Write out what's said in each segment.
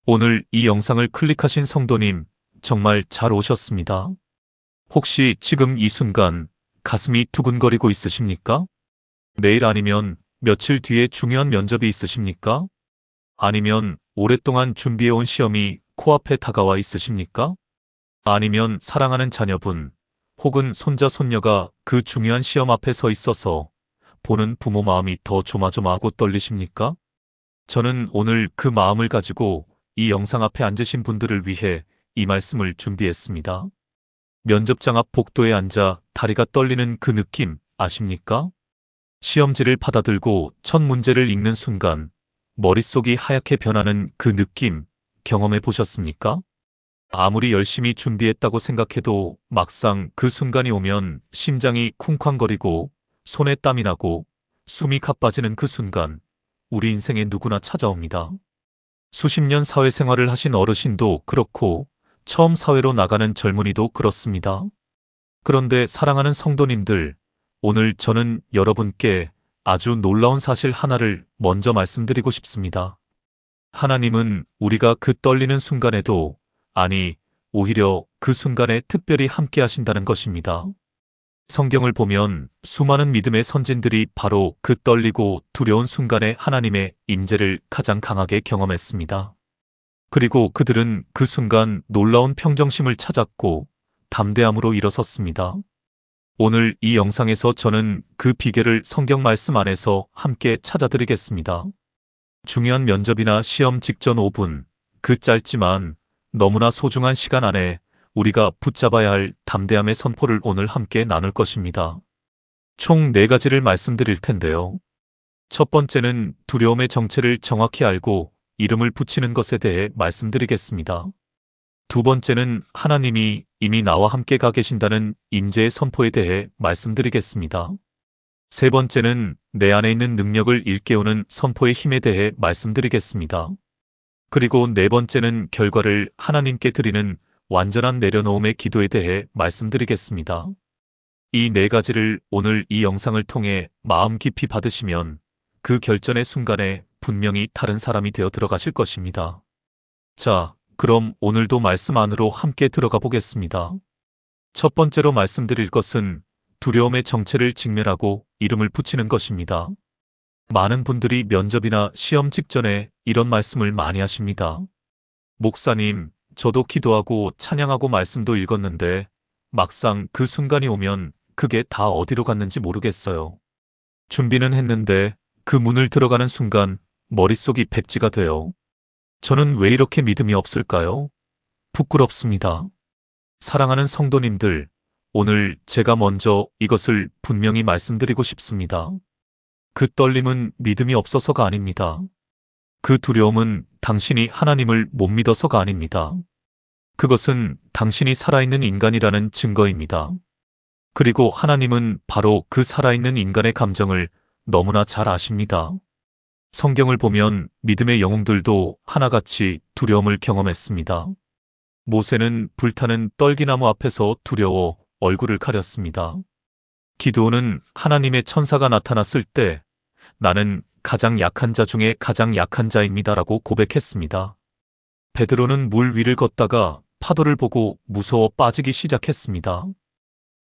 오늘 이 영상을 클릭하신 성도님, 정말 잘 오셨습니다. 혹시 지금 이 순간 가슴이 두근거리고 있으십니까? 내일 아니면 며칠 뒤에 중요한 면접이 있으십니까? 아니면 오랫동안 준비해온 시험이 코앞에 다가와 있으십니까? 아니면 사랑하는 자녀분, 혹은 손자, 손녀가 그 중요한 시험 앞에 서 있어서 보는 부모 마음이 더 조마조마하고 떨리십니까? 저는 오늘 그 마음을 가지고 이 영상 앞에 앉으신 분들을 위해 이 말씀을 준비했습니다. 면접장 앞 복도에 앉아 다리가 떨리는 그 느낌 아십니까? 시험지를 받아들고 첫 문제를 읽는 순간 머릿속이 하얗게 변하는 그 느낌 경험해 보셨습니까? 아무리 열심히 준비했다고 생각해도 막상 그 순간이 오면 심장이 쿵쾅거리고 손에 땀이 나고 숨이 가빠지는 그 순간 우리 인생에 누구나 찾아옵니다. 수십 년 사회생활을 하신 어르신도 그렇고 처음 사회로 나가는 젊은이도 그렇습니다. 그런데 사랑하는 성도님들, 오늘 저는 여러분께 아주 놀라운 사실 하나를 먼저 말씀드리고 싶습니다. 하나님은 우리가 그 떨리는 순간에도, 아니, 오히려 그 순간에 특별히 함께 하신다는 것입니다. 성경을 보면 수많은 믿음의 선진들이 바로 그 떨리고 두려운 순간에 하나님의 임재를 가장 강하게 경험했습니다. 그리고 그들은 그 순간 놀라운 평정심을 찾았고 담대함으로 일어섰습니다. 오늘 이 영상에서 저는 그 비결을 성경 말씀 안에서 함께 찾아드리겠습니다. 중요한 면접이나 시험 직전 5분, 그 짧지만 너무나 소중한 시간 안에 우리가 붙잡아야 할 담대함의 선포를 오늘 함께 나눌 것입니다. 총 4가지를 말씀드릴 텐데요. 첫 번째는 두려움의 정체를 정확히 알고 이름을 붙이는 것에 대해 말씀드리겠습니다. 두 번째는 하나님이 이미 나와 함께 가 계신다는 임재의 선포에 대해 말씀드리겠습니다. 세 번째는 내 안에 있는 능력을 일깨우는 선포의 힘에 대해 말씀드리겠습니다. 그리고 네 번째는 결과를 하나님께 드리는 완전한 내려놓음의 기도에 대해 말씀드리겠습니다. 이 4가지를 오늘 이 영상을 통해 마음 깊이 받으시면 그 결전의 순간에 분명히 다른 사람이 되어 들어가실 것입니다. 자, 그럼 오늘도 말씀 안으로 함께 들어가 보겠습니다. 첫 번째로 말씀드릴 것은 두려움의 정체를 직면하고 이름을 붙이는 것입니다. 많은 분들이 면접이나 시험 직전에 이런 말씀을 많이 하십니다. 목사님, 저도 기도하고 찬양하고 말씀도 읽었는데 막상 그 순간이 오면 그게 다 어디로 갔는지 모르겠어요. 준비는 했는데 그 문을 들어가는 순간 머릿속이 백지가 돼요. 저는 왜 이렇게 믿음이 없을까요? 부끄럽습니다. 사랑하는 성도님들, 오늘 제가 먼저 이것을 분명히 말씀드리고 싶습니다. 그 떨림은 믿음이 없어서가 아닙니다. 그 두려움은 당신이 하나님을 못 믿어서가 아닙니다. 그것은 당신이 살아있는 인간이라는 증거입니다. 그리고 하나님은 바로 그 살아있는 인간의 감정을 너무나 잘 아십니다. 성경을 보면 믿음의 영웅들도 하나같이 두려움을 경험했습니다. 모세는 불타는 떨기나무 앞에서 두려워 얼굴을 가렸습니다. 기드온은 하나님의 천사가 나타났을 때 나는 가장 약한 자 중에 가장 약한 자입니다라고 고백했습니다. 베드로는 물 위를 걷다가 파도를 보고 무서워 빠지기 시작했습니다.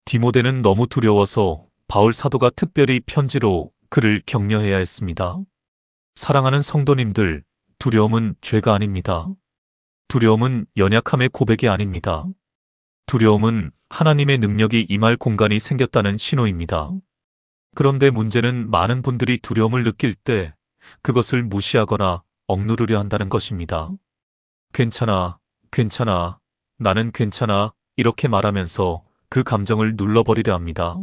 디모데는 너무 두려워서 바울 사도가 특별히 편지로 그를 격려해야 했습니다. 사랑하는 성도님들, 두려움은 죄가 아닙니다. 두려움은 연약함의 고백이 아닙니다. 두려움은 하나님의 능력이 임할 공간이 생겼다는 신호입니다. 그런데 문제는 많은 분들이 두려움을 느낄 때 그것을 무시하거나 억누르려 한다는 것입니다. 괜찮아, 괜찮아, 나는 괜찮아 이렇게 말하면서 그 감정을 눌러버리려 합니다.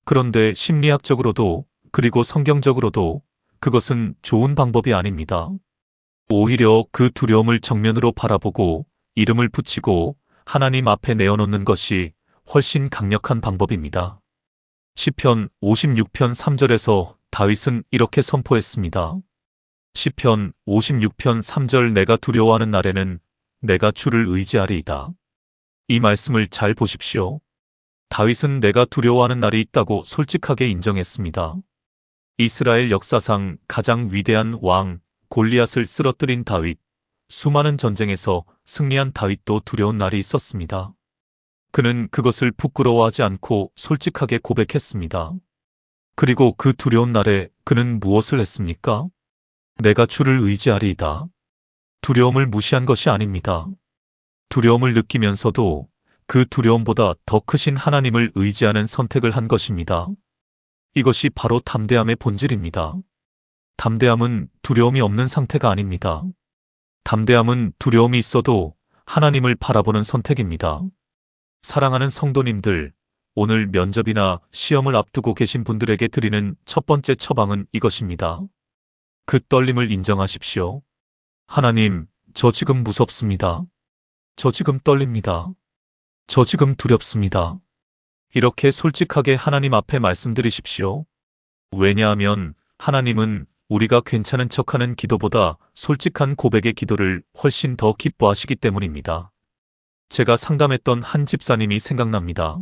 그런데 심리학적으로도 그리고 성경적으로도 그것은 좋은 방법이 아닙니다. 오히려 그 두려움을 정면으로 바라보고 이름을 붙이고 하나님 앞에 내어놓는 것이 훨씬 강력한 방법입니다. 시편 56편 3절에서 다윗은 이렇게 선포했습니다. 시편 56편 3절 내가 두려워하는 날에는 내가 주를 의지하리이다. 이 말씀을 잘 보십시오. 다윗은 내가 두려워하는 날이 있다고 솔직하게 인정했습니다. 이스라엘 역사상 가장 위대한 왕 골리앗을 쓰러뜨린 다윗, 수많은 전쟁에서 승리한 다윗도 두려운 날이 있었습니다. 그는 그것을 부끄러워하지 않고 솔직하게 고백했습니다. 그리고 그 두려운 날에 그는 무엇을 했습니까? 내가 주를 의지하리이다. 두려움을 무시한 것이 아닙니다. 두려움을 느끼면서도 그 두려움보다 더 크신 하나님을 의지하는 선택을 한 것입니다. 이것이 바로 담대함의 본질입니다. 담대함은 두려움이 없는 상태가 아닙니다. 담대함은 두려움이 있어도 하나님을 바라보는 선택입니다. 사랑하는 성도님들, 오늘 면접이나 시험을 앞두고 계신 분들에게 드리는 첫 번째 처방은 이것입니다. 그 떨림을 인정하십시오. 하나님, 저 지금 무섭습니다. 저 지금 떨립니다. 저 지금 두렵습니다. 이렇게 솔직하게 하나님 앞에 말씀드리십시오. 왜냐하면 하나님은 우리가 괜찮은 척하는 기도보다 솔직한 고백의 기도를 훨씬 더 기뻐하시기 때문입니다. 제가 상담했던 한 집사님이 생각납니다.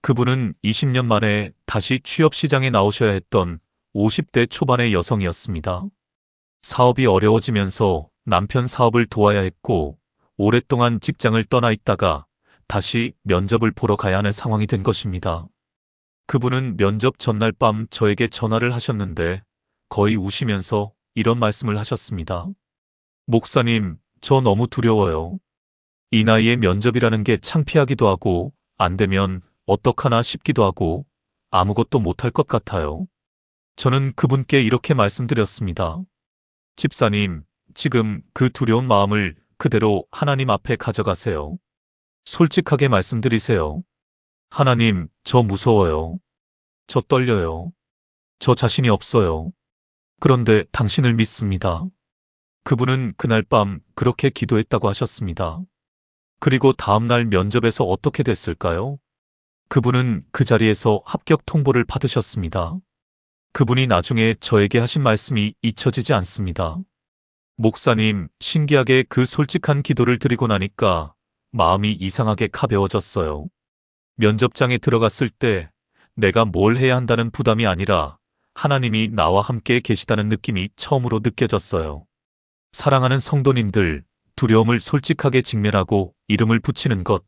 그분은 20년 만에 다시 취업 시장에 나오셔야 했던 50대 초반의 여성이었습니다. 사업이 어려워지면서 남편 사업을 도와야 했고 오랫동안 직장을 떠나 있다가 다시 면접을 보러 가야 하는 상황이 된 것입니다. 그분은 면접 전날 밤 저에게 전화를 하셨는데 거의 우시면서 이런 말씀을 하셨습니다. 목사님, 저 너무 두려워요. 이 나이에 면접이라는 게 창피하기도 하고 안 되면 어떡하나 싶기도 하고 아무것도 못할 것 같아요. 저는 그분께 이렇게 말씀드렸습니다. 집사님, 지금 그 두려운 마음을 그대로 하나님 앞에 가져가세요. 솔직하게 말씀드리세요. 하나님, 저 무서워요. 저 떨려요. 저 자신이 없어요. 그런데 당신을 믿습니다. 그분은 그날 밤 그렇게 기도했다고 하셨습니다. 그리고 다음날 면접에서 어떻게 됐을까요? 그분은 그 자리에서 합격 통보를 받으셨습니다. 그분이 나중에 저에게 하신 말씀이 잊혀지지 않습니다. 목사님, 신기하게 그 솔직한 기도를 드리고 나니까 마음이 이상하게 가벼워졌어요. 면접장에 들어갔을 때 내가 뭘 해야 한다는 부담이 아니라 하나님이 나와 함께 계시다는 느낌이 처음으로 느껴졌어요. 사랑하는 성도님들, 두려움을 솔직하게 직면하고 이름을 붙이는 것,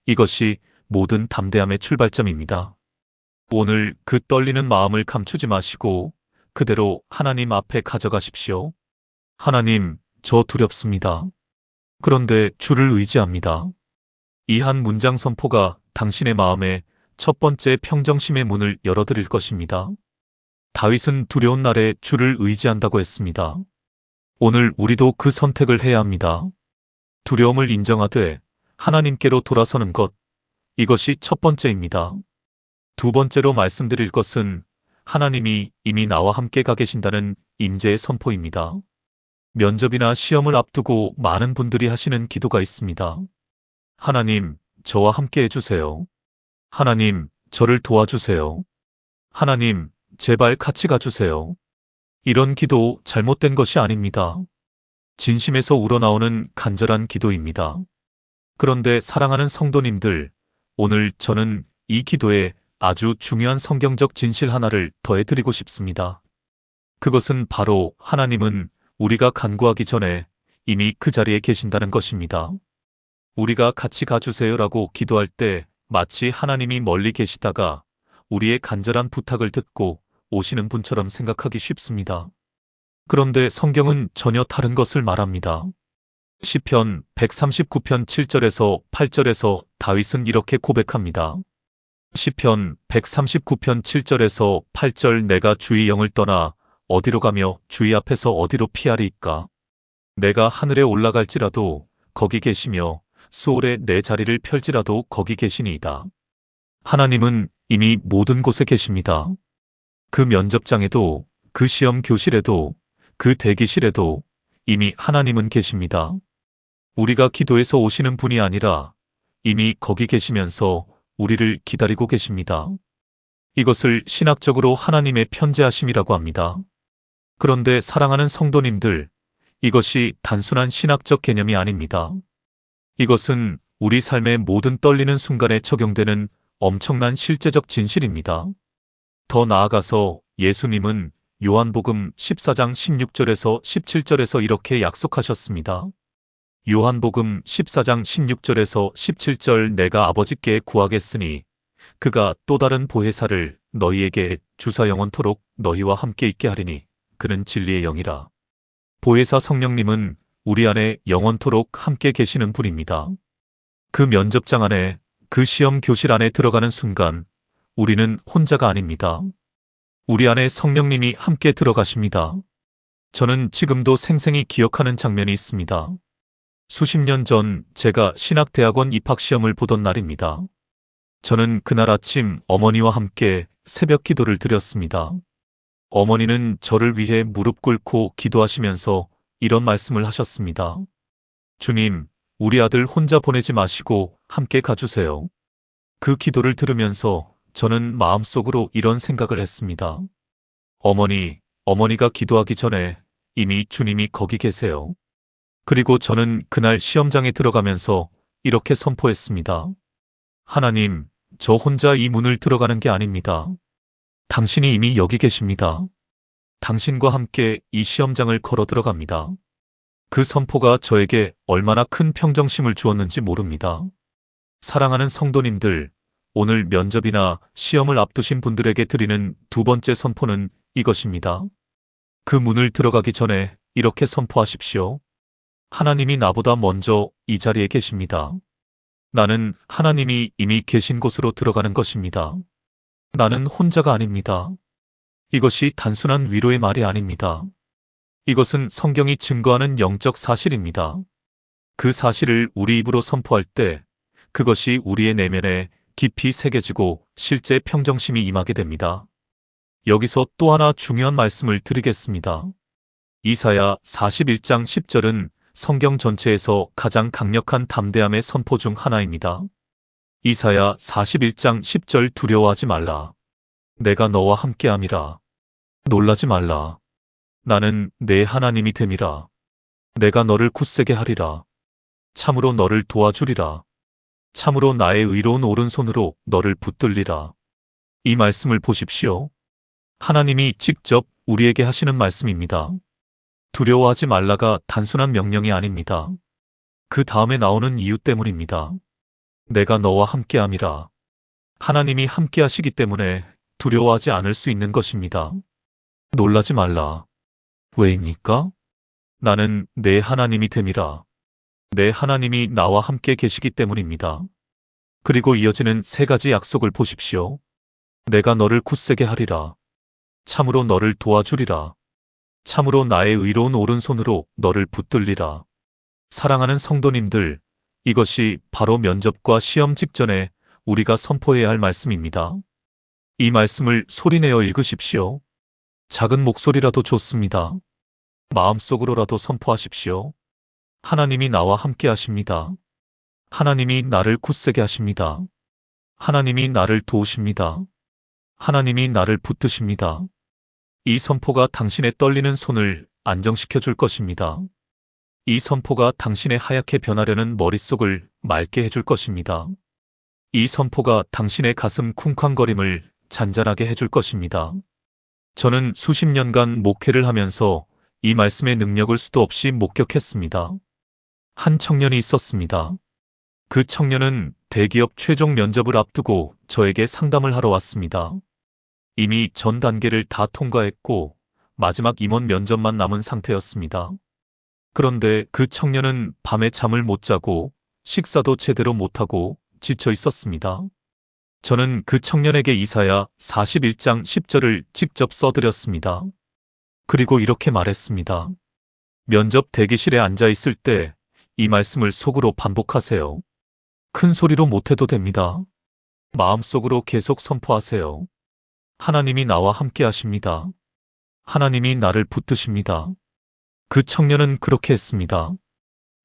이것이 모든 담대함의 출발점입니다. 오늘 그 떨리는 마음을 감추지 마시고 그대로 하나님 앞에 가져가십시오. 하나님, 저 두렵습니다. 그런데 주를 의지합니다. 이 한 문장 선포가 당신의 마음에 첫 번째 평정심의 문을 열어드릴 것입니다. 다윗은 두려운 날에 주를 의지한다고 했습니다. 오늘 우리도 그 선택을 해야 합니다. 두려움을 인정하되 하나님께로 돌아서는 것, 이것이 첫 번째입니다. 두 번째로 말씀드릴 것은 하나님이 이미 나와 함께 가 계신다는 임재의 선포입니다. 면접이나 시험을 앞두고 많은 분들이 하시는 기도가 있습니다. 하나님, 저와 함께 해주세요. 하나님, 저를 도와주세요. 하나님, 제발 같이 가주세요. 이런 기도 잘못된 것이 아닙니다. 진심에서 우러나오는 간절한 기도입니다. 그런데 사랑하는 성도님들, 오늘 저는 이 기도에 아주 중요한 성경적 진실 하나를 더해드리고 싶습니다. 그것은 바로 하나님은 우리가 간구하기 전에 이미 그 자리에 계신다는 것입니다. 우리가 같이 가주세요라고 기도할 때 마치 하나님이 멀리 계시다가 우리의 간절한 부탁을 듣고 오시는 분처럼 생각하기 쉽습니다. 그런데 성경은 전혀 다른 것을 말합니다. 시편 139편 7절에서 8절에서 다윗은 이렇게 고백합니다. 시편 139편 7절에서 8절 내가 주의 영을 떠나 어디로 가며 주의 앞에서 어디로 피하리이까? 내가 하늘에 올라갈지라도 거기 계시며 수월에 내 자리를 펼지라도 거기 계시니이다. 하나님은 이미 모든 곳에 계십니다. 그 면접장에도, 그 시험 교실에도, 그 대기실에도 이미 하나님은 계십니다. 우리가 기도해서 오시는 분이 아니라 이미 거기 계시면서 우리를 기다리고 계십니다. 이것을 신학적으로 하나님의 편재하심이라고 합니다. 그런데 사랑하는 성도님들, 이것이 단순한 신학적 개념이 아닙니다. 이것은 우리 삶의 모든 떨리는 순간에 적용되는 엄청난 실제적 진실입니다. 더 나아가서 예수님은 요한복음 14장 16절에서 17절에서 이렇게 약속하셨습니다. 요한복음 14장 16절에서 17절 내가 아버지께 구하겠으니 그가 또 다른 보혜사를 너희에게 주사 영원토록 너희와 함께 있게 하리니 그는 진리의 영이라. 보혜사 성령님은 우리 안에 영원토록 함께 계시는 분입니다. 그 면접장 안에, 그 시험 교실 안에 들어가는 순간 우리는 혼자가 아닙니다. 우리 안에 성령님이 함께 들어가십니다. 저는 지금도 생생히 기억하는 장면이 있습니다. 수십 년 전 제가 신학대학원 입학시험을 보던 날입니다. 저는 그날 아침 어머니와 함께 새벽 기도를 드렸습니다. 어머니는 저를 위해 무릎 꿇고 기도하시면서 이런 말씀을 하셨습니다. 주님, 우리 아들 혼자 보내지 마시고 함께 가주세요. 그 기도를 들으면서 저는 마음속으로 이런 생각을 했습니다. 어머니가 기도하기 전에 이미 주님이 거기 계세요. 그리고 저는 그날 시험장에 들어가면서 이렇게 선포했습니다. 하나님, 저 혼자 이 문을 들어가는 게 아닙니다. 당신이 이미 여기 계십니다. 당신과 함께 이 시험장을 걸어 들어갑니다. 그 선포가 저에게 얼마나 큰 평정심을 주었는지 모릅니다. 사랑하는 성도님들, 오늘 면접이나 시험을 앞두신 분들에게 드리는 두 번째 선포는 이것입니다. 그 문을 들어가기 전에 이렇게 선포하십시오. 하나님이 나보다 먼저 이 자리에 계십니다. 나는 하나님이 이미 계신 곳으로 들어가는 것입니다. 나는 혼자가 아닙니다. 이것이 단순한 위로의 말이 아닙니다. 이것은 성경이 증거하는 영적 사실입니다. 그 사실을 우리 입으로 선포할 때 그것이 우리의 내면에 깊이 새겨지고 실제 평정심이 임하게 됩니다. 여기서 또 하나 중요한 말씀을 드리겠습니다. 이사야 41장 10절은 성경 전체에서 가장 강력한 담대함의 선포 중 하나입니다. 이사야 41장 10절 두려워하지 말라. 내가 너와 함께함이라. 놀라지 말라. 나는 내 하나님이 됨이라. 내가 너를 굳세게 하리라. 참으로 너를 도와주리라. 참으로 나의 의로운 오른손으로 너를 붙들리라. 이 말씀을 보십시오. 하나님이 직접 우리에게 하시는 말씀입니다. 두려워하지 말라가 단순한 명령이 아닙니다. 그 다음에 나오는 이유 때문입니다. 내가 너와 함께함이라. 하나님이 함께하시기 때문에 두려워하지 않을 수 있는 것입니다. 놀라지 말라. 왜입니까? 나는 내 하나님이 됨이라. 내 하나님이 나와 함께 계시기 때문입니다. 그리고 이어지는 세 가지 약속을 보십시오. 내가 너를 굳세게 하리라. 참으로 너를 도와주리라. 참으로 나의 의로운 오른손으로 너를 붙들리라. 사랑하는 성도님들, 이것이 바로 면접과 시험 직전에 우리가 선포해야 할 말씀입니다. 이 말씀을 소리내어 읽으십시오. 작은 목소리라도 좋습니다. 마음속으로라도 선포하십시오. 하나님이 나와 함께 하십니다. 하나님이 나를 굳세게 하십니다. 하나님이 나를 도우십니다. 하나님이 나를 붙드십니다. 이 선포가 당신의 떨리는 손을 안정시켜 줄 것입니다. 이 선포가 당신의 하얗게 변하려는 머릿속을 맑게 해줄 것입니다. 이 선포가 당신의 가슴 쿵쾅거림을 잔잔하게 해줄 것입니다. 저는 수십 년간 목회를 하면서 이 말씀의 능력을 수도 없이 목격했습니다. 한 청년이 있었습니다. 그 청년은 대기업 최종 면접을 앞두고 저에게 상담을 하러 왔습니다. 이미 전 단계를 다 통과했고 마지막 임원 면접만 남은 상태였습니다. 그런데 그 청년은 밤에 잠을 못 자고 식사도 제대로 못하고 지쳐 있었습니다. 저는 그 청년에게 이사야 41장 10절을 직접 써드렸습니다. 그리고 이렇게 말했습니다. 면접 대기실에 앉아 있을 때 이 말씀을 속으로 반복하세요. 큰 소리로 못해도 됩니다. 마음속으로 계속 선포하세요. 하나님이 나와 함께 하십니다. 하나님이 나를 붙드십니다. 그 청년은 그렇게 했습니다.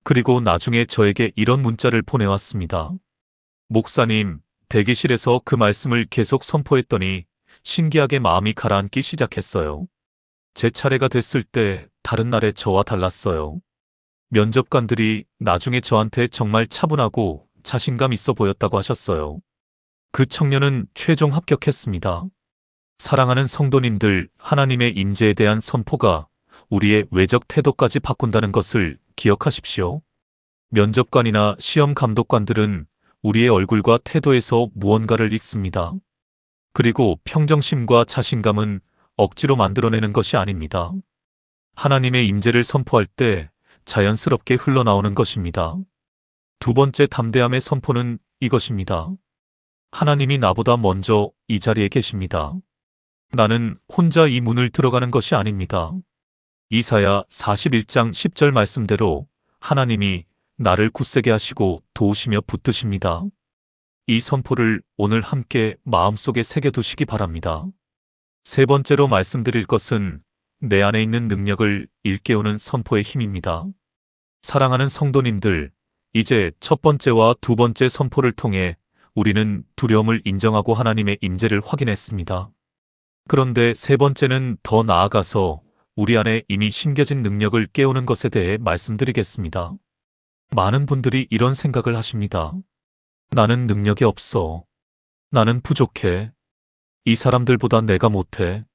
그리고 나중에 저에게 이런 문자를 보내왔습니다. 목사님, 대기실에서 그 말씀을 계속 선포했더니 신기하게 마음이 가라앉기 시작했어요. 제 차례가 됐을 때 다른 날에 저와 달랐어요. 면접관들이 나중에 저한테 정말 차분하고 자신감 있어 보였다고 하셨어요. 그 청년은 최종 합격했습니다. 사랑하는 성도님들, 하나님의 임재에 대한 선포가 우리의 외적 태도까지 바꾼다는 것을 기억하십시오. 면접관이나 시험 감독관들은 우리의 얼굴과 태도에서 무언가를 읽습니다. 그리고 평정심과 자신감은 억지로 만들어내는 것이 아닙니다. 하나님의 임재를 선포할 때 자연스럽게 흘러나오는 것입니다. 두 번째 담대함의 선포는 이것입니다. 하나님이 나보다 먼저 이 자리에 계십니다. 나는 혼자 이 문을 들어가는 것이 아닙니다. 이사야 41장 10절 말씀대로 하나님이 나를 굳세게 하시고 도우시며 붙드십니다. 이 선포를 오늘 함께 마음속에 새겨두시기 바랍니다. 세 번째로 말씀드릴 것은 내 안에 있는 능력을 일깨우는 선포의 힘입니다. 사랑하는 성도님들, 이제 첫 번째와 두 번째 선포를 통해 우리는 두려움을 인정하고 하나님의 임재를 확인했습니다. 그런데 세 번째는 더 나아가서 우리 안에 이미 심겨진 능력을 깨우는 것에 대해 말씀드리겠습니다. 많은 분들이 이런 생각을 하십니다. 나는 능력이 없어. 나는 부족해. 이 사람들보다 내가 못해.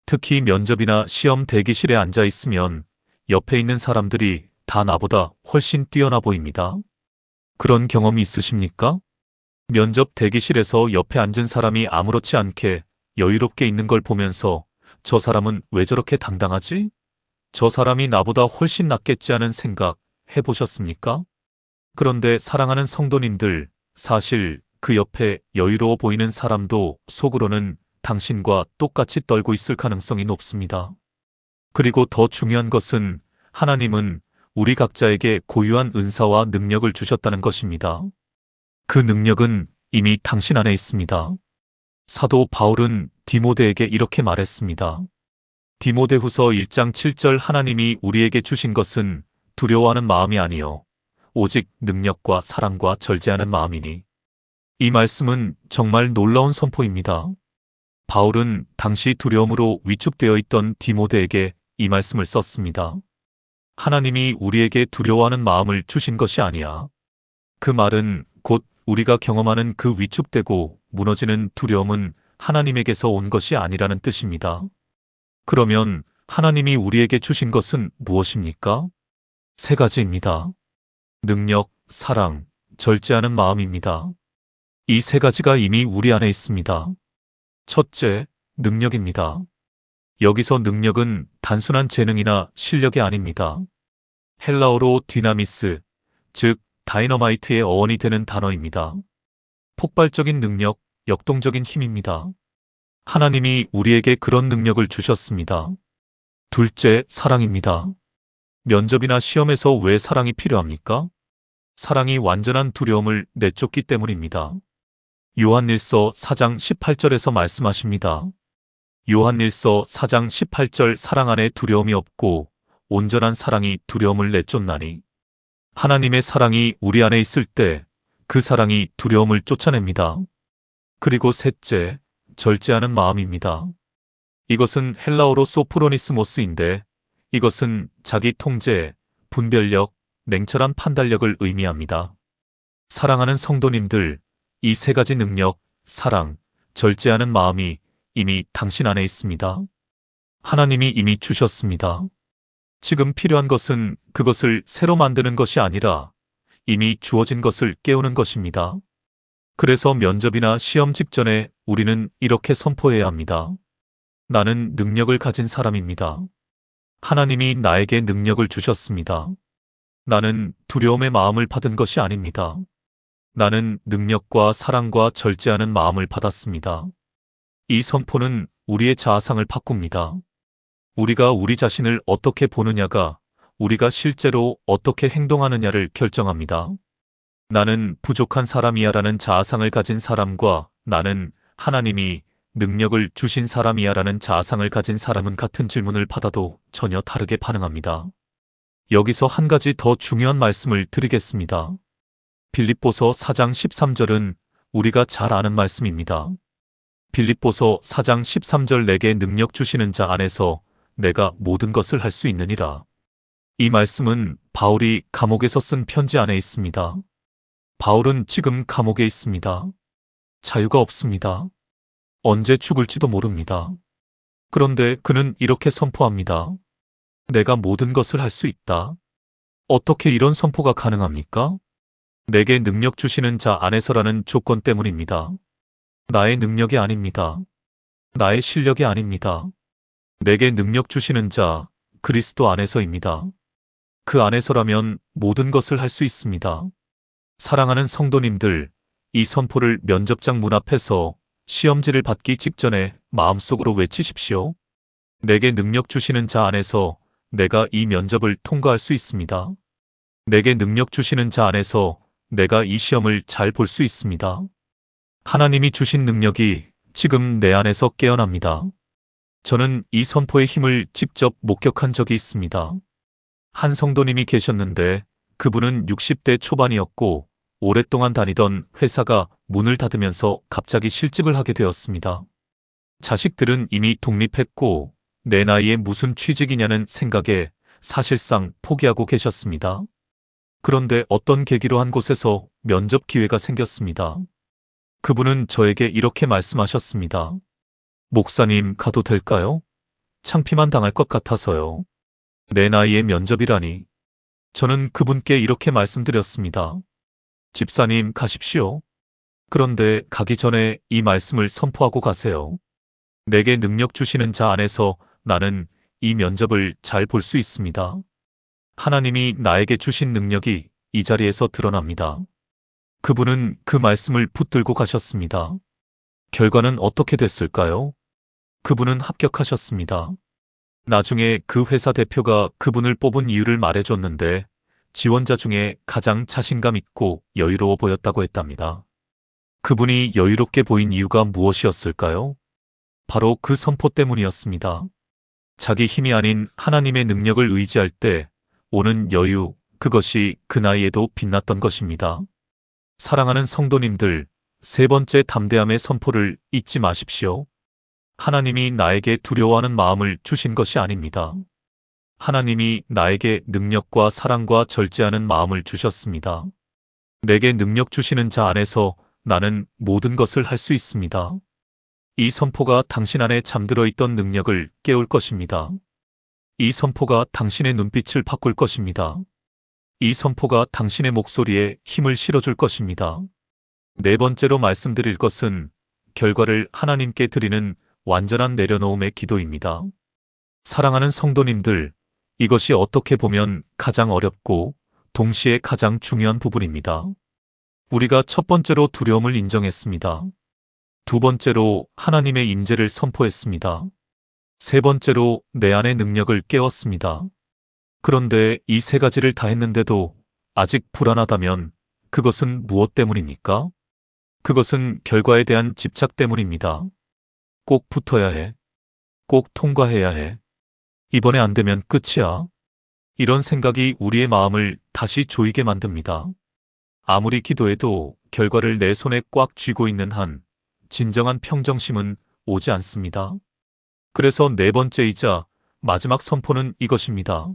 특히 면접이나 시험 대기실에 앉아 있으면 옆에 있는 사람들이 다 나보다 훨씬 뛰어나 보입니다. 그런 경험이 있으십니까? 면접 대기실에서 옆에 앉은 사람이 아무렇지 않게 여유롭게 있는 걸 보면서 저 사람은 왜 저렇게 당당하지? 저 사람이 나보다 훨씬 낫겠지 하는 생각 해보셨습니까? 그런데 사랑하는 성도님들, 사실 그 옆에 여유로워 보이는 사람도 속으로는 당신과 똑같이 떨고 있을 가능성이 높습니다. 그리고 더 중요한 것은 하나님은 우리 각자에게 고유한 은사와 능력을 주셨다는 것입니다. 그 능력은 이미 당신 안에 있습니다. 사도 바울은 디모데에게 이렇게 말했습니다. 디모데후서 1장 7절 하나님이 우리에게 주신 것은 두려워하는 마음이 아니요 오직 능력과 사랑과 절제하는 마음이니. 이 말씀은 정말 놀라운 선포입니다. 바울은 당시 두려움으로 위축되어 있던 디모데에게 이 말씀을 썼습니다. 하나님이 우리에게 두려워하는 마음을 주신 것이 아니야. 그 말은 곧 우리가 경험하는 그 위축되고 무너지는 두려움은 하나님에게서 온 것이 아니라는 뜻입니다. 그러면 하나님이 우리에게 주신 것은 무엇입니까? 세 가지입니다. 능력, 사랑, 절제하는 마음입니다. 이 세 가지가 이미 우리 안에 있습니다. 첫째, 능력입니다. 여기서 능력은 단순한 재능이나 실력이 아닙니다. 헬라어로 디나미스, 즉 다이너마이트의 어원이 되는 단어입니다. 폭발적인 능력, 역동적인 힘입니다. 하나님이 우리에게 그런 능력을 주셨습니다. 둘째, 사랑입니다. 면접이나 시험에서 왜 사랑이 필요합니까? 사랑이 완전한 두려움을 내쫓기 때문입니다. 요한일서 4장 18절에서 말씀하십니다. 요한일서 4장 18절 사랑 안에 두려움이 없고 온전한 사랑이 두려움을 내쫓나니. 하나님의 사랑이 우리 안에 있을 때 그 사랑이 두려움을 쫓아냅니다. 그리고 셋째, 절제하는 마음입니다. 이것은 헬라어로 소프로니스모스인데 이것은 자기 통제, 분별력, 냉철한 판단력을 의미합니다. 사랑하는 성도님들, 이 세 가지 능력, 사랑, 절제하는 마음이 이미 당신 안에 있습니다. 하나님이 이미 주셨습니다. 지금 필요한 것은 그것을 새로 만드는 것이 아니라 이미 주어진 것을 깨우는 것입니다. 그래서 면접이나 시험 직전에 우리는 이렇게 선포해야 합니다. 나는 능력을 가진 사람입니다. 하나님이 나에게 능력을 주셨습니다. 나는 두려움의 마음을 받은 것이 아닙니다. 나는 능력과 사랑과 절제하는 마음을 받았습니다. 이 선포는 우리의 자아상을 바꿉니다. 우리가 우리 자신을 어떻게 보느냐가 우리가 실제로 어떻게 행동하느냐를 결정합니다. 나는 부족한 사람이야 라는 자아상을 가진 사람과 나는 하나님이 능력을 주신 사람이야 라는 자아상을 가진 사람은 같은 질문을 받아도 전혀 다르게 반응합니다. 여기서 한 가지 더 중요한 말씀을 드리겠습니다. 빌립보서 4장 13절은 우리가 잘 아는 말씀입니다. 빌립보서 4장 13절 내게 능력 주시는 자 안에서 내가 모든 것을 할 수 있느니라. 이 말씀은 바울이 감옥에서 쓴 편지 안에 있습니다. 바울은 지금 감옥에 있습니다. 자유가 없습니다. 언제 죽을지도 모릅니다. 그런데 그는 이렇게 선포합니다. 내가 모든 것을 할 수 있다. 어떻게 이런 선포가 가능합니까? 내게 능력 주시는 자 안에서라는 조건 때문입니다. 나의 능력이 아닙니다. 나의 실력이 아닙니다. 내게 능력 주시는 자, 그리스도 안에서입니다. 그 안에서라면 모든 것을 할 수 있습니다. 사랑하는 성도님들, 이 선포를 면접장 문 앞에서 시험지를 받기 직전에 마음속으로 외치십시오. 내게 능력 주시는 자 안에서 내가 이 면접을 통과할 수 있습니다. 내게 능력 주시는 자 안에서 내가 이 시험을 잘 볼 수 있습니다. 하나님이 주신 능력이 지금 내 안에서 깨어납니다. 저는 이 선포의 힘을 직접 목격한 적이 있습니다. 한 성도님이 계셨는데 그분은 60대 초반이었고 오랫동안 다니던 회사가 문을 닫으면서 갑자기 실직을 하게 되었습니다. 자식들은 이미 독립했고 내 나이에 무슨 취직이냐는 생각에 사실상 포기하고 계셨습니다. 그런데 어떤 계기로 한 곳에서 면접 기회가 생겼습니다. 그분은 저에게 이렇게 말씀하셨습니다. 목사님, 가도 될까요? 창피만 당할 것 같아서요. 내 나이에 면접이라니. 저는 그분께 이렇게 말씀드렸습니다. 집사님, 가십시오. 그런데 가기 전에 이 말씀을 선포하고 가세요. 내게 능력 주시는 자 안에서 나는 이 면접을 잘 볼 수 있습니다. 하나님이 나에게 주신 능력이 이 자리에서 드러납니다. 그분은 그 말씀을 붙들고 가셨습니다. 결과는 어떻게 됐을까요? 그분은 합격하셨습니다. 나중에 그 회사 대표가 그분을 뽑은 이유를 말해줬는데 지원자 중에 가장 자신감 있고 여유로워 보였다고 했답니다. 그분이 여유롭게 보인 이유가 무엇이었을까요? 바로 그 선포 때문이었습니다. 자기 힘이 아닌 하나님의 능력을 의지할 때 오는 여유, 그것이 그 나이에도 빛났던 것입니다. 사랑하는 성도님들, 세 번째 담대함의 선포를 잊지 마십시오. 하나님이 나에게 두려워하는 마음을 주신 것이 아닙니다. 하나님이 나에게 능력과 사랑과 절제하는 마음을 주셨습니다. 내게 능력 주시는 자 안에서 나는 모든 것을 할 수 있습니다. 이 선포가 당신 안에 잠들어 있던 능력을 깨울 것입니다. 이 선포가 당신의 눈빛을 바꿀 것입니다. 이 선포가 당신의 목소리에 힘을 실어줄 것입니다. 네 번째로 말씀드릴 것은 결과를 하나님께 드리는 완전한 내려놓음의 기도입니다. 사랑하는 성도님들, 이것이 어떻게 보면 가장 어렵고 동시에 가장 중요한 부분입니다. 우리가 첫 번째로 두려움을 인정했습니다. 두 번째로 하나님의 임재를 선포했습니다. 세 번째로 내 안의 능력을 깨웠습니다. 그런데 이 세 가지를 다 했는데도 아직 불안하다면 그것은 무엇 때문입니까? 그것은 결과에 대한 집착 때문입니다. 꼭 붙어야 해. 꼭 통과해야 해. 이번에 안 되면 끝이야. 이런 생각이 우리의 마음을 다시 조이게 만듭니다. 아무리 기도해도 결과를 내 손에 꽉 쥐고 있는 한 진정한 평정심은 오지 않습니다. 그래서 네 번째이자 마지막 선포는 이것입니다.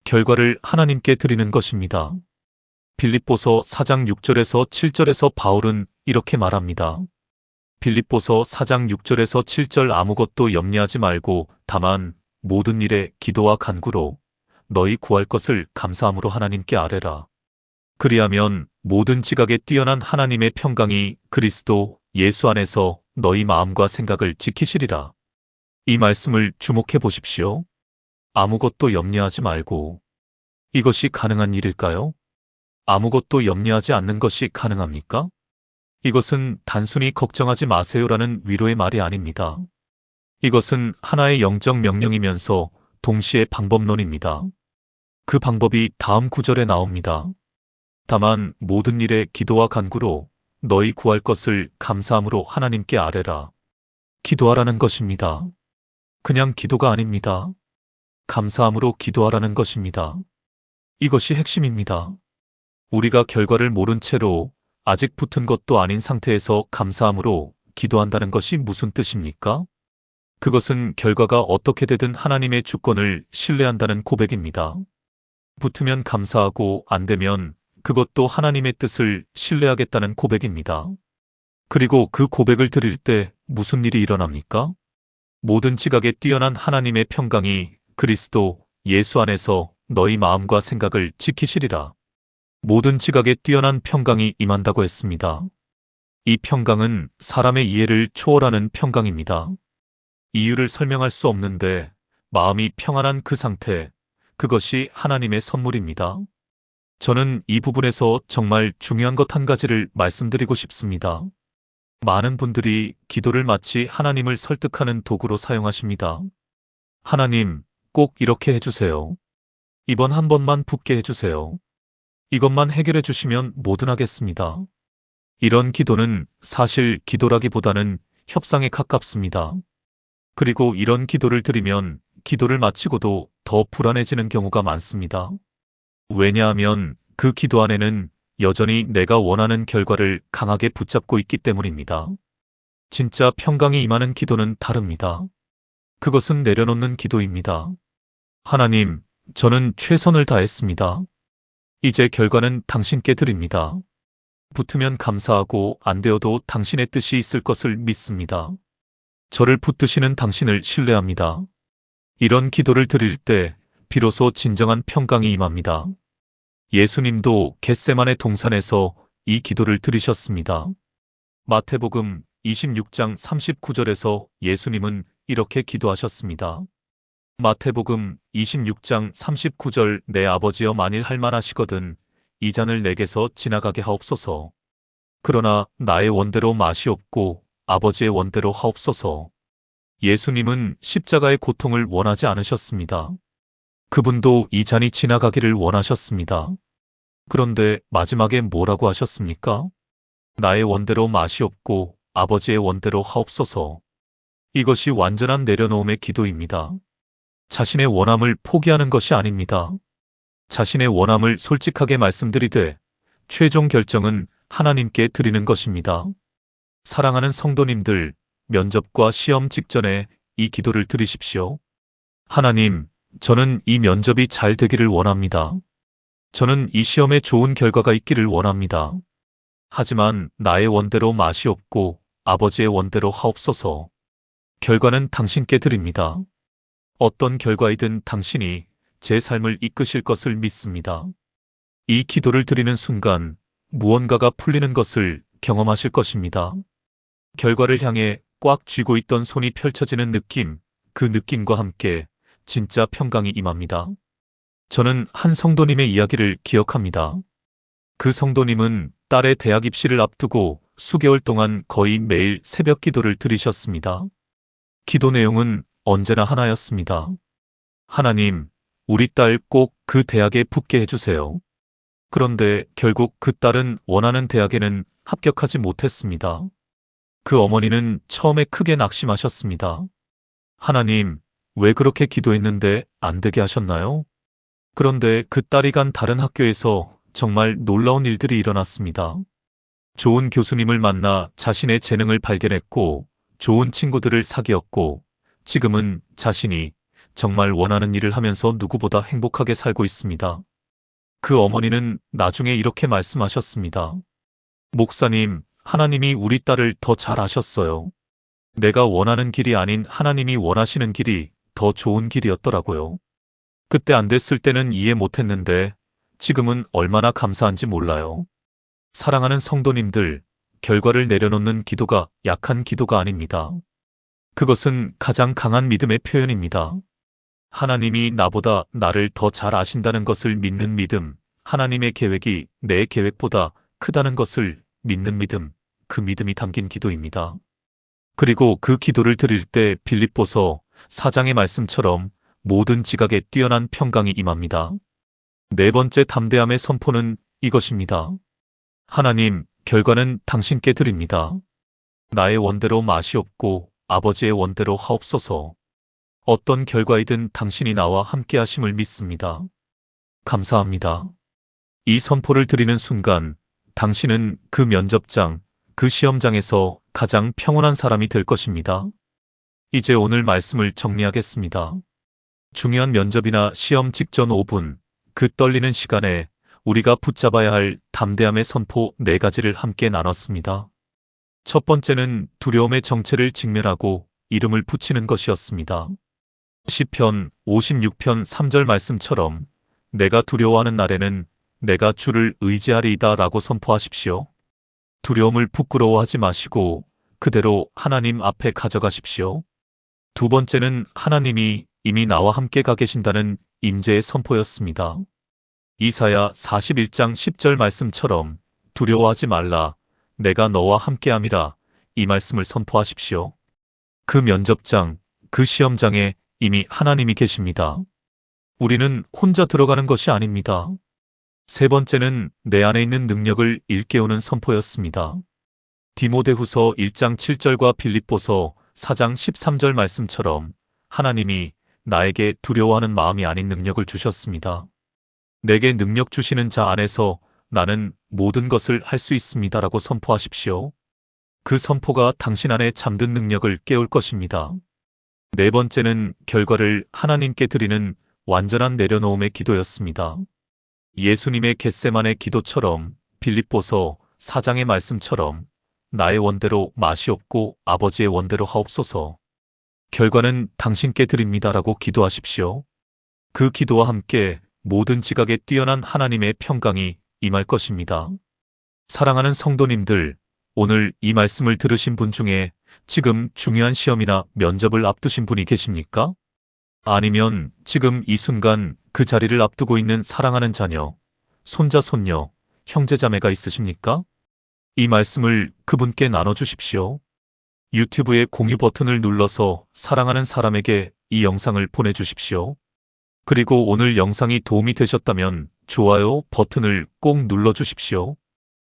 결과를 하나님께 드리는 것입니다. 빌립보서 4장 6절에서 7절에서 바울은 이렇게 말합니다. 빌립보서 4장 6절에서 7절 아무것도 염려하지 말고 다만 모든 일에 기도와 간구로 너희 구할 것을 감사함으로 하나님께 아뢰라. 그리하면 모든 지각에 뛰어난 하나님의 평강이 그리스도 예수 안에서 너희 마음과 생각을 지키시리라. 이 말씀을 주목해 보십시오. 아무것도 염려하지 말고. 이것이 가능한 일일까요? 아무것도 염려하지 않는 것이 가능합니까? 이것은 단순히 걱정하지 마세요라는 위로의 말이 아닙니다. 이것은 하나의 영적 명령이면서 동시에 방법론입니다. 그 방법이 다음 구절에 나옵니다. 다만 모든 일에 기도와 간구로 너희 구할 것을 감사함으로 하나님께 아뢰라. 기도하라는 것입니다. 그냥 기도가 아닙니다. 감사함으로 기도하라는 것입니다. 이것이 핵심입니다. 우리가 결과를 모른 채로 아직 붙은 것도 아닌 상태에서 감사함으로 기도한다는 것이 무슨 뜻입니까? 그것은 결과가 어떻게 되든 하나님의 주권을 신뢰한다는 고백입니다. 붙으면 감사하고 안 되면 그것도 하나님의 뜻을 신뢰하겠다는 고백입니다. 그리고 그 고백을 드릴 때 무슨 일이 일어납니까? 모든 지각에 뛰어난 하나님의 평강이 그리스도 예수 안에서 너희 마음과 생각을 지키시리라. 모든 지각에 뛰어난 평강이 임한다고 했습니다. 이 평강은 사람의 이해를 초월하는 평강입니다. 이유를 설명할 수 없는데 마음이 평안한 그 상태, 그것이 하나님의 선물입니다. 저는 이 부분에서 정말 중요한 것 한 가지를 말씀드리고 싶습니다. 많은 분들이 기도를 마치 하나님을 설득하는 도구로 사용하십니다. 하나님, 꼭 이렇게 해주세요. 이번 한 번만 붙게 해주세요. 이것만 해결해 주시면 뭐든 하겠습니다. 이런 기도는 사실 기도라기보다는 협상에 가깝습니다. 그리고 이런 기도를 드리면 기도를 마치고도 더 불안해지는 경우가 많습니다. 왜냐하면 그 기도 안에는 여전히 내가 원하는 결과를 강하게 붙잡고 있기 때문입니다. 진짜 평강이 임하는 기도는 다릅니다. 그것은 내려놓는 기도입니다. 하나님, 저는 최선을 다했습니다. 이제 결과는 당신께 드립니다. 붙으면 감사하고 안 되어도 당신의 뜻이 있을 것을 믿습니다. 저를 붙드시는 당신을 신뢰합니다. 이런 기도를 드릴 때 비로소 진정한 평강이 임합니다. 예수님도 겟세마네 동산에서 이 기도를 드리셨습니다. 마태복음 26장 39절에서 예수님은 이렇게 기도하셨습니다. 마태복음 26장 39절 내 아버지여 만일 할만하시거든 이 잔을 내게서 지나가게 하옵소서. 그러나 나의 원대로 마시옵고 아버지의 원대로 하옵소서. 예수님은 십자가의 고통을 원하지 않으셨습니다. 그분도 이 잔이 지나가기를 원하셨습니다. 그런데 마지막에 뭐라고 하셨습니까? 나의 원대로 마시옵고 아버지의 원대로 하옵소서. 이것이 완전한 내려놓음의 기도입니다. 자신의 원함을 포기하는 것이 아닙니다. 자신의 원함을 솔직하게 말씀드리되 최종 결정은 하나님께 드리는 것입니다. 사랑하는 성도님들, 면접과 시험 직전에 이 기도를 드리십시오. 하나님, 저는 이 면접이 잘 되기를 원합니다. 저는 이 시험에 좋은 결과가 있기를 원합니다. 하지만 나의 원대로 마시옵고 아버지의 원대로 하옵소서. 결과는 당신께 드립니다. 어떤 결과이든 당신이 제 삶을 이끄실 것을 믿습니다. 이 기도를 드리는 순간 무언가가 풀리는 것을 경험하실 것입니다. 결과를 향해 꽉 쥐고 있던 손이 펼쳐지는 느낌, 그 느낌과 함께 진짜 평강이 임합니다. 저는 한 성도님의 이야기를 기억합니다. 그 성도님은 딸의 대학 입시를 앞두고 수개월 동안 거의 매일 새벽 기도를 드리셨습니다. 기도 내용은 언제나 하나였습니다. 하나님, 우리 딸 꼭 그 대학에 붙게 해주세요. 그런데 결국 그 딸은 원하는 대학에는 합격하지 못했습니다. 그 어머니는 처음에 크게 낙심하셨습니다. 하나님, 왜 그렇게 기도했는데 안 되게 하셨나요? 그런데 그 딸이 간 다른 학교에서 정말 놀라운 일들이 일어났습니다. 좋은 교수님을 만나 자신의 재능을 발견했고, 좋은 친구들을 사귀었고, 지금은 자신이 정말 원하는 일을 하면서 누구보다 행복하게 살고 있습니다. 그 어머니는 나중에 이렇게 말씀하셨습니다. 목사님, 하나님이 우리 딸을 더 잘 아셨어요. 내가 원하는 길이 아닌 하나님이 원하시는 길이 더 좋은 길이었더라고요. 그때 안 됐을 때는 이해 못했는데 지금은 얼마나 감사한지 몰라요. 사랑하는 성도님들, 결과를 내려놓는 기도가 약한 기도가 아닙니다. 그것은 가장 강한 믿음의 표현입니다. 하나님이 나보다 나를 더 잘 아신다는 것을 믿는 믿음, 하나님의 계획이 내 계획보다 크다는 것을 믿는 믿음, 그 믿음이 담긴 기도입니다. 그리고 그 기도를 드릴 때 빌립보서 4장의 말씀처럼 모든 지각에 뛰어난 평강이 임합니다. 네 번째 담대함의 선포는 이것입니다. 하나님, 결과는 당신께 드립니다. 나의 원대로 마시옵고 아버지의 원대로 하옵소서. 어떤 결과이든 당신이 나와 함께 하심을 믿습니다. 감사합니다. 이 선포를 드리는 순간 당신은 그 면접장, 그 시험장에서 가장 평온한 사람이 될 것입니다. 이제 오늘 말씀을 정리하겠습니다. 중요한 면접이나 시험 직전 5분, 그 떨리는 시간에 우리가 붙잡아야 할 담대함의 선포 4가지를 함께 나눴습니다. 첫 번째는 두려움의 정체를 직면하고 이름을 붙이는 것이었습니다. 시편 56편 3절 말씀처럼 내가 두려워하는 날에는 내가 주를 의지하리이다 라고 선포하십시오. 두려움을 부끄러워하지 마시고 그대로 하나님 앞에 가져가십시오. 두 번째는 하나님이 이미 나와 함께 가 계신다는 임재의 선포였습니다. 이사야 41장 10절 말씀처럼 두려워하지 말라 내가 너와 함께함이라 이 말씀을 선포하십시오. 그 면접장, 그 시험장에 이미 하나님이 계십니다. 우리는 혼자 들어가는 것이 아닙니다. 세 번째는 내 안에 있는 능력을 일깨우는 선포였습니다. 디모데후서 1장 7절과 빌립보서 4장 13절 말씀처럼 하나님이 나에게 두려워하는 마음이 아닌 능력을 주셨습니다. 내게 능력 주시는 자 안에서 나는 모든 것을 할 수 있습니다라고 선포하십시오. 그 선포가 당신 안에 잠든 능력을 깨울 것입니다. 네 번째는 결과를 하나님께 드리는 완전한 내려놓음의 기도였습니다. 예수님의 겟세마네 기도처럼 빌립보서 4장의 말씀처럼 나의 원대로 마시옵고 아버지의 원대로 하옵소서. 결과는 당신께 드립니다라고 기도하십시오. 그 기도와 함께 모든 지각에 뛰어난 하나님의 평강이 임할 것입니다. 사랑하는 성도님들, 오늘 이 말씀을 들으신 분 중에 지금 중요한 시험이나 면접을 앞두신 분이 계십니까? 아니면 지금 이 순간 그 자리를 앞두고 있는 사랑하는 자녀, 손자, 손녀, 형제자매가 있으십니까? 이 말씀을 그분께 나눠주십시오. 유튜브의 공유 버튼을 눌러서 사랑하는 사람에게 이 영상을 보내주십시오. 그리고 오늘 영상이 도움이 되셨다면 좋아요 버튼을 꼭 눌러주십시오.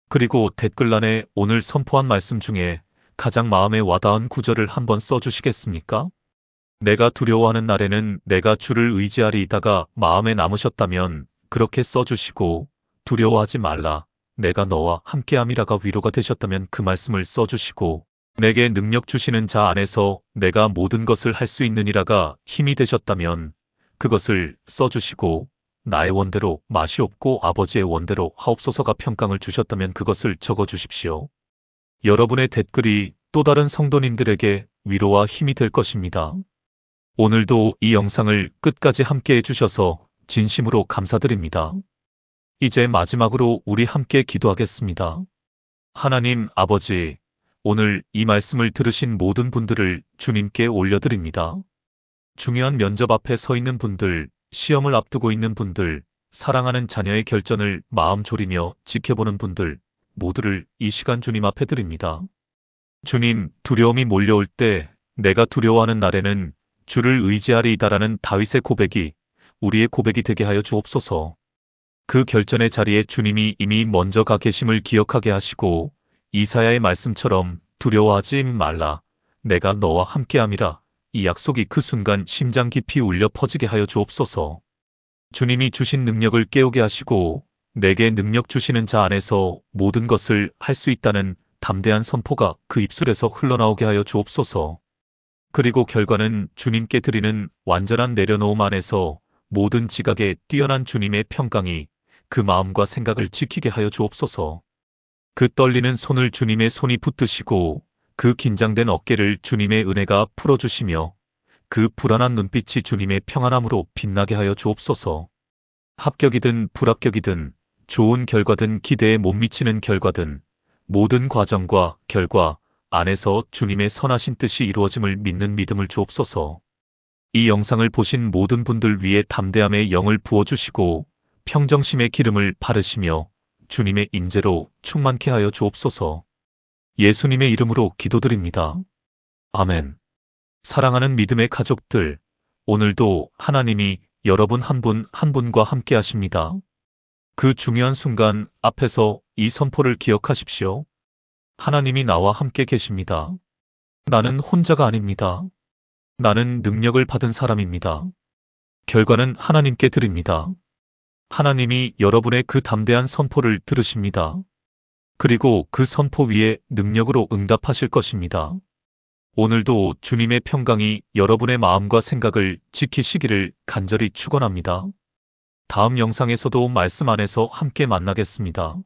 그리고 댓글란에 오늘 선포한 말씀 중에 가장 마음에 와닿은 구절을 한번 써주시겠습니까? 내가 두려워하는 날에는 내가 주를 의지하리이다가 마음에 남으셨다면 그렇게 써주시고 두려워하지 말라. 내가 너와 함께함이라가 위로가 되셨다면 그 말씀을 써주시고 내게 능력 주시는 자 안에서 내가 모든 것을 할 수 있느니라가 힘이 되셨다면 그것을 써주시고 나의 원대로 마시옵고 아버지의 원대로 하옵소서가 평강을 주셨다면 그것을 적어주십시오. 여러분의 댓글이 또 다른 성도님들에게 위로와 힘이 될 것입니다. 오늘도 이 영상을 끝까지 함께 해주셔서 진심으로 감사드립니다. 이제 마지막으로 우리 함께 기도하겠습니다. 하나님 아버지, 오늘 이 말씀을 들으신 모든 분들을 주님께 올려드립니다. 중요한 면접 앞에 서 있는 분들, 시험을 앞두고 있는 분들, 사랑하는 자녀의 결전을 마음 졸이며 지켜보는 분들 모두를 이 시간 주님 앞에 드립니다. 주님, 두려움이 몰려올 때 내가 두려워하는 날에는 주를 의지하리이다라는 다윗의 고백이 우리의 고백이 되게 하여 주옵소서. 그 결전의 자리에 주님이 이미 먼저 가 계심을 기억하게 하시고 이사야의 말씀처럼 두려워하지 말라. 내가 너와 함께함이라. 이 약속이 그 순간 심장 깊이 울려 퍼지게 하여 주옵소서. 주님이 주신 능력을 깨우게 하시고 내게 능력 주시는 자 안에서 모든 것을 할 수 있다는 담대한 선포가 그 입술에서 흘러나오게 하여 주옵소서. 그리고 결과는 주님께 드리는 완전한 내려놓음 안에서 모든 지각에 뛰어난 주님의 평강이 그 마음과 생각을 지키게 하여 주옵소서. 그 떨리는 손을 주님의 손이 붙드시고 그 긴장된 어깨를 주님의 은혜가 풀어주시며 그 불안한 눈빛이 주님의 평안함으로 빛나게 하여 주옵소서. 합격이든 불합격이든 좋은 결과든 기대에 못 미치는 결과든 모든 과정과 결과 안에서 주님의 선하신 뜻이 이루어짐을 믿는 믿음을 주옵소서. 이 영상을 보신 모든 분들 위에 담대함의 영을 부어주시고 평정심의 기름을 바르시며 주님의 임재로 충만케 하여 주옵소서. 예수님의 이름으로 기도드립니다. 아멘. 사랑하는 믿음의 가족들, 오늘도 하나님이 여러분 한 분 한 분과 함께 하십니다. 그 중요한 순간 앞에서 이 선포를 기억하십시오. 하나님이 나와 함께 계십니다. 나는 혼자가 아닙니다. 나는 능력을 받은 사람입니다. 결과는 하나님께 드립니다. 하나님이 여러분의 그 담대한 선포를 들으십니다. 그리고 그 선포 위에 능력으로 응답하실 것입니다. 오늘도 주님의 평강이 여러분의 마음과 생각을 지키시기를 간절히 축원합니다. 다음 영상에서도 말씀 안에서 함께 만나겠습니다.